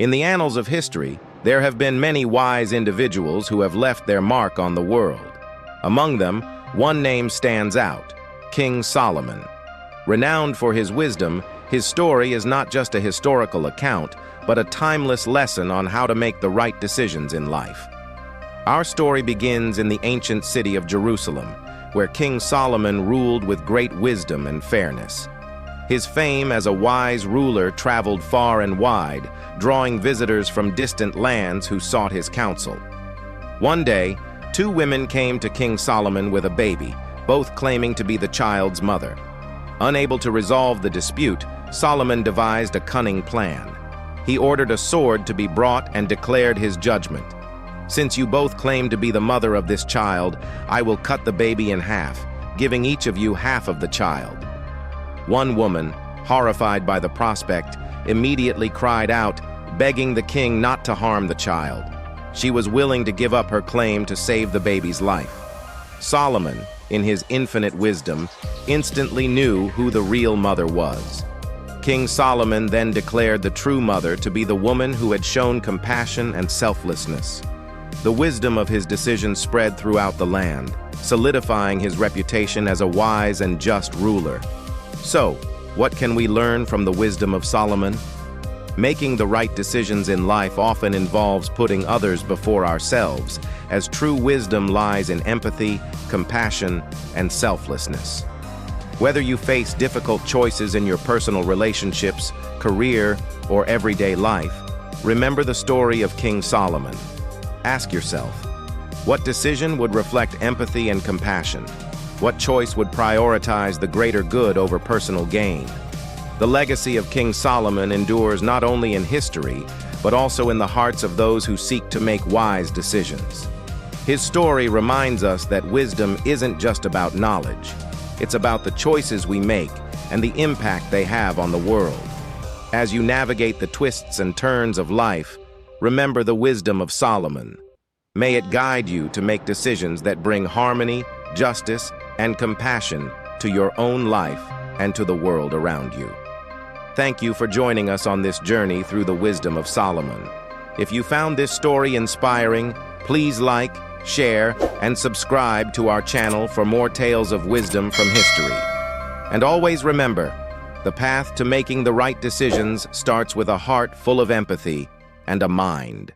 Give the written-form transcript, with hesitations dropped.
In the annals of history, there have been many wise individuals who have left their mark on the world. Among them, one name stands out: King Solomon. Renowned for his wisdom, his story is not just a historical account, but a timeless lesson on how to make the right decisions in life. Our story begins in the ancient city of Jerusalem, where King Solomon ruled with great wisdom and fairness. His fame as a wise ruler traveled far and wide, drawing visitors from distant lands who sought his counsel. One day, two women came to King Solomon with a baby, both claiming to be the child's mother. Unable to resolve the dispute, Solomon devised a cunning plan. He ordered a sword to be brought and declared his judgment. "Since you both claim to be the mother of this child, I will cut the baby in half, giving each of you half of the child." One woman, horrified by the prospect, immediately cried out, begging the king not to harm the child. She was willing to give up her claim to save the baby's life. Solomon, in his infinite wisdom, instantly knew who the real mother was. King Solomon then declared the true mother to be the woman who had shown compassion and selflessness. The wisdom of his decision spread throughout the land, solidifying his reputation as a wise and just ruler. So, what can we learn from the wisdom of Solomon? Making the right decisions in life often involves putting others before ourselves, as true wisdom lies in empathy, compassion, and selflessness. Whether you face difficult choices in your personal relationships, career, or everyday life, remember the story of King Solomon. Ask yourself, what decision would reflect empathy and compassion? What choice would prioritize the greater good over personal gain? The legacy of King Solomon endures not only in history, but also in the hearts of those who seek to make wise decisions. His story reminds us that wisdom isn't just about knowledge. It's about the choices we make and the impact they have on the world. As you navigate the twists and turns of life, remember the wisdom of Solomon. May it guide you to make decisions that bring harmony, justice, and compassion to your own life and to the world around you. Thank you for joining us on this journey through the wisdom of Solomon. If you found this story inspiring, please like, share, and subscribe to our channel for more tales of wisdom from history. And always remember, the path to making the right decisions starts with a heart full of empathy and a mind